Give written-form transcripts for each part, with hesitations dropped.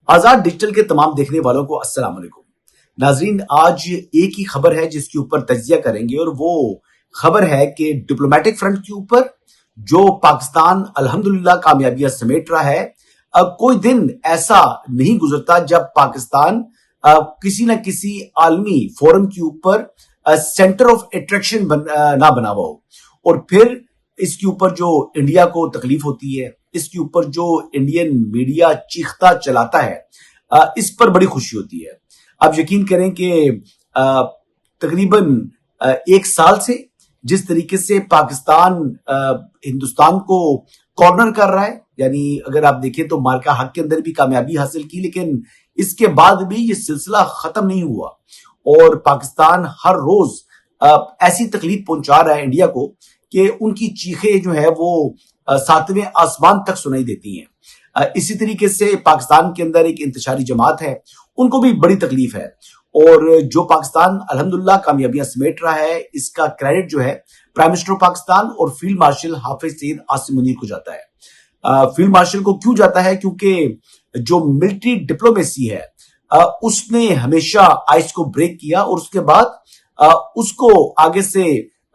आजाद digital के तमाम देखने वालों को अस्सलाम वालेकुम। नाजरीन, आज एक ही खबर है जिसके ऊपर तज्जिया करेंगे और वो खबर है कि डिप्लोमेटिक फ्रंट के ऊपर जो पाकिस्तान अल्हम्दुलिल्लाह कामयाबियां समेट रहा है। कोई दिन ऐसा नहीं गुजरता जब पाकिस्तान किसी न किसी आलमी फोरम के ऊपर सेंटर ऑफ अट्रैक्शन ना बना हुआ हो। और फिर इसके ऊपर जो इंडिया को तकलीफ होती है, इसके ऊपर जो इंडियन मीडिया चीखता चलाता है, इस पर बड़ी खुशी होती है। आप यकीन करें कि तकरीबन एक साल से जिस तरीके से पाकिस्तान हिंदुस्तान को कॉर्नर कर रहा है, यानी अगर आप देखें तो मार्का हक के अंदर भी कामयाबी हासिल की, लेकिन इसके बाद भी ये सिलसिला खत्म नहीं हुआ और पाकिस्तान हर रोज ऐसी तकलीफ पहुंचा रहा है इंडिया को कि उनकी चीखें जो है वो सातवें आसमान तक सुनाई देती हैं। इसी तरीके से पाकिस्तान के अंदर एक इंतशारी जमात है, उनको भी बड़ी तकलीफ है। और जो पाकिस्तान अल्हम्दुलिल्लाह कामयाबियां समेट रहा है, इसका क्रेडिट जो है प्राइम मिनिस्टर ऑफ पाकिस्तान और फील्ड मार्शल हाफिज सईद आसिम मुनीर को जाता है। फील्ड मार्शल को क्यों जाता है? क्योंकि जो मिलिट्री डिप्लोमेसी है उसने हमेशा आइस को ब्रेक किया और उसके बाद उसको आगे से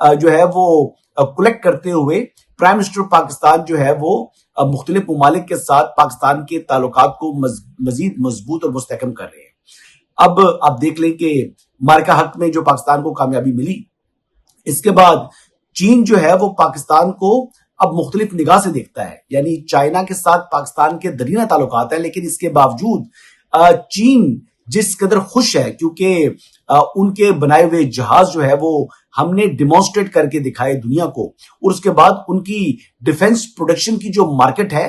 जो है वो कलेक्ट करते हुए प्राइम मिनिस्टर पाकिस्तान जो है वो मुख्तलिफ ममालिक के साथ पाकिस्तान के ताल्लुकात को मजीद मजबूत और मुस्तहकम कर रहे हैं। अब आप देख लें कि मार्का हक में जो पाकिस्तान को कामयाबी मिली, इसके बाद चीन जो है वो पाकिस्तान को अब मुख्तलिफ निगाह से देखता है। यानी चाइना के साथ पाकिस्तान के दरीना ताल्लुकात है, लेकिन इसके बावजूद चीन जिस कदर खुश है क्योंकि उनके बनाए हुए जहाज जो है वो हमने डिमॉन्स्ट्रेट करके दिखाए दुनिया को, और उसके बाद उनकी डिफेंस प्रोडक्शन की जो मार्केट है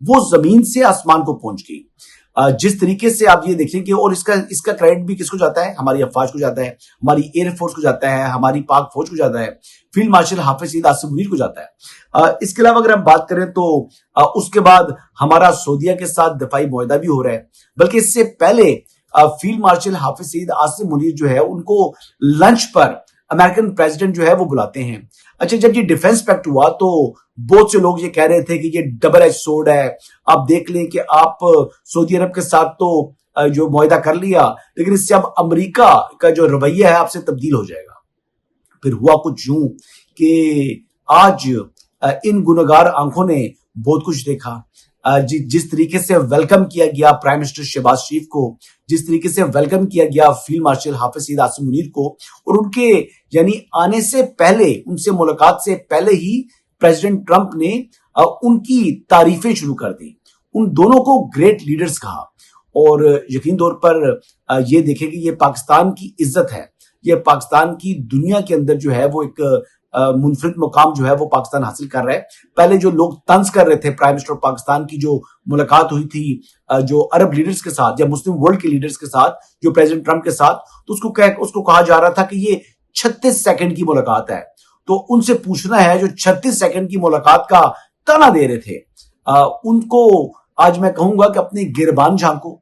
वो जमीन से आसमान को पहुंच गई। जिस तरीके से आप ये देखें कि और इसका क्रेडिट भी किसको जाता है? हमारी अफवाज को जाता है, हमारी एयरफोर्स को जाता है, हमारी पाक फौज को जाता है, फील्ड मार्शल हाफिज सईद आसिम मुनीर को जाता है। इसके अलावा अगर हम बात करें तो उसके बाद हमारा सऊदीया के साथ दफाई मुआहदा भी हो रहा है, बल्कि इससे पहले फील्ड मार्शल हाफिज सईद आसिम मुनीर जो है उनको लंच पर अमेरिकन प्रेसिडेंट जो है वो बुलाते हैं। अच्छा, जब ये डिफेंस पैक्ट हुआ तो बहुत से लोग ये कह रहे थे कि ये डबल एज सोर्ड है। आप देख लें कि आप सऊदी अरब के साथ तो जो मुआहदा कर लिया, लेकिन इससे अब अमेरिका का जो रवैया है आपसे तब्दील हो जाएगा। फिर हुआ कुछ यूं कि आज इन गुनहगार आंखों ने बहुत कुछ देखा। जिस तरीके से वेलकम किया गया प्राइम मिनिस्टर शहबाज शरीफ को, जिस तरीके से वेलकम किया गया फील्ड मार्शल हाफिज सईद आसिम मुनीर को, और उनके यानी आने से पहले, उनसे मुलाकात से पहले ही प्रेसिडेंट ट्रंप ने उनकी तारीफें शुरू कर दी। उन दोनों को ग्रेट लीडर्स कहा और यकीन तौर पर ये देखें कि ये पाकिस्तान की इज्जत है, ये पाकिस्तान की दुनिया के अंदर जो है वो एक मुनफरिद मुकाम जो है वो पाकिस्तान हासिल कर रहा है। पहले जो लोग तंज कर रहे थे प्राइम मिनिस्टर ऑफ पाकिस्तान की जो मुलाकात हुई थी जो अरब लीडर्स के साथ या मुस्लिम वर्ल्ड के लीडर्स के साथ, जो प्रेसिडेंट ट्रंप के साथ, तो उसको कहा जा रहा था कि ये 36 सेकंड की मुलाकात है। तो उनसे पूछना है जो 36 सेकंड की मुलाकात का ताना दे रहे थे, उनको आज मैं कहूंगा कि अपने गिरबान झांको।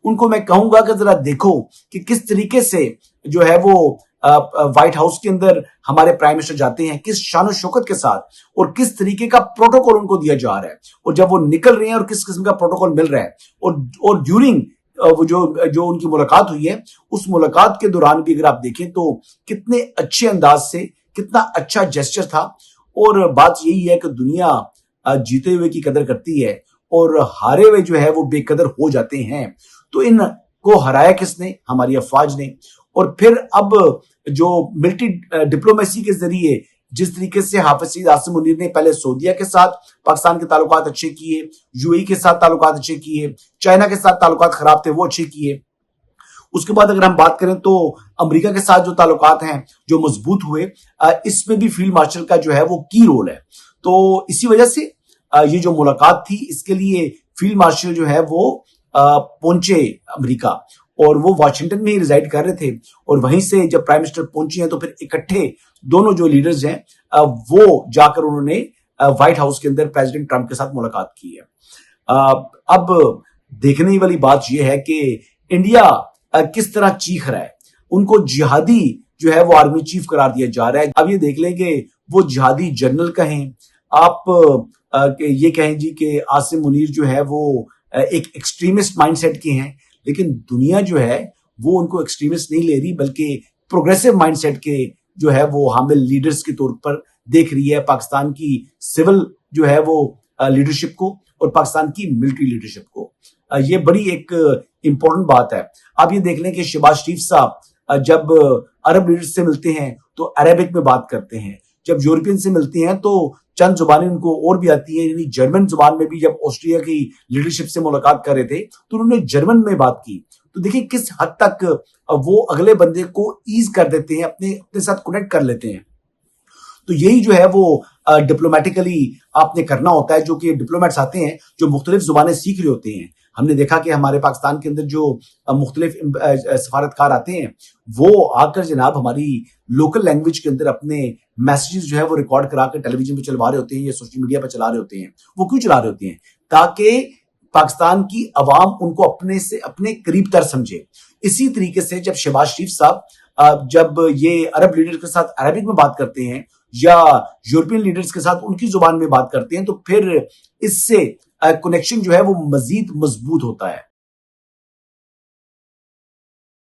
उनको मैं कहूंगा कि जरा देखो कि किस तरीके से जो है वो व्हाइट हाउस के अंदर हमारे प्राइम मिनिस्टर जाते हैं, किस शान और शौकत के साथ, और किस तरीके का प्रोटोकॉल उनको दिया जा रहा है, और जब वो निकल रहे हैं और किस किस्म का प्रोटोकॉल मिल रहा है। और ड्यूरिंग वो जो उनकी मुलाकात हुई है, उस मुलाकात के दौरान भी अगर आप देखें तो कितने अच्छे अंदाज से, कितना अच्छा जेस्चर था। और बात यही है कि दुनिया जीते हुए की कदर करती है और हारे हुए जो है वो बेकदर हो जाते हैं। तो इनको हराया किसने? हमारी अफवाज ने। और फिर अब जो मिलिट्री डिप्लोमेसी के जरिए जिस तरीके से हाफिज सईद आसिम मुनीर ने पहले सऊदीया के साथ पाकिस्तान के ताल्लुकात अच्छे किए, यूएई के साथ ताल्लुकात अच्छे किए, चाइना के साथ ताल्लुकात खराब थे वो अच्छे किए, उसके बाद अगर हम बात करें तो अमेरिका के साथ जो ताल्लुकात हैं जो मजबूत हुए, इसमें भी फील्ड मार्शल का जो है वो की रोल है। तो इसी वजह से ये जो मुलाकात थी, इसके लिए फील्ड मार्शल जो है वो पहुंचे अमेरिका, और वो वाशिंगटन में ही रिजाइड कर रहे थे। और वहीं से जब प्राइम मिनिस्टर पहुंचे हैं तो फिर इकट्ठे दोनों जो लीडर्स हैं वो जाकर उन्होंने व्हाइट हाउस के अंदर प्रेसिडेंट ट्रंप के साथ मुलाकात की है। अब देखने वाली बात यह है कि इंडिया किस तरह चीख रहा है। उनको जिहादी जो है वो आर्मी चीफ करार दिया जा रहा है। अब ये देख लें कि वो जिहादी जनरल कहें, आप ये कहें जी कि आसिम मुनीर जो है वो एक एक्सट्रीमिस्ट माइंडसेट के हैं, लेकिन दुनिया जो है वो उनको एक्सट्रीमिस्ट नहीं ले रही, बल्कि प्रोग्रेसिव माइंडसेट के जो है वो हामिल लीडर्स के तौर पर देख रही है पाकिस्तान की सिविल जो है वो लीडरशिप को और पाकिस्तान की मिलिट्री लीडरशिप को। ये बड़ी एक इंपॉर्टेंट बात है। आप ये देख लें कि शहबाज शरीफ साहब जब अरब लीडर्स से मिलते हैं तो अरेबिक में बात करते हैं, जब यूरोपियन से मिलते हैं तो चंद जुबानें उनको और भी आती है, यानी जर्मन जुबान में भी जब ऑस्ट्रिया की लीडरशिप से मुलाकात कर रहे थे तो उन्होंने जर्मन में बात की। तो देखिए किस हद तक वो अगले बंदे को ईज कर देते हैं, अपने साथ कनेक्ट कर लेते हैं। तो यही जो है वो डिप्लोमेटिकली आपने करना होता है, जो कि डिप्लोमेट्स आते हैं जो मुख्तलिफ जुबानें सीख रहे होते हैं। हमने देखा कि हमारे पाकिस्तान के अंदर जो मुख्तलिफ सफारतकार आते हैं वो आकर जनाब हमारी लोकल लैंग्वेज के अंदर अपने मैसेजेस जो है वो रिकॉर्ड करा कर टेलीविजन पे चलवा रहे होते हैं या सोशल मीडिया पर चला रहे होते हैं। वो क्यों चला रहे होते हैं? ताकि पाकिस्तान की अवाम उनको अपने से अपने करीब तर समझे। इसी तरीके से जब शहबाज शरीफ साहब जब ये अरब लीडर्स के साथ अरबिक में बात करते हैं या यूरोपियन लीडर्स के साथ उनकी जुबान में बात करते हैं तो फिर इससे कनेक्शन जो है वो मजीद मजबूत होता है।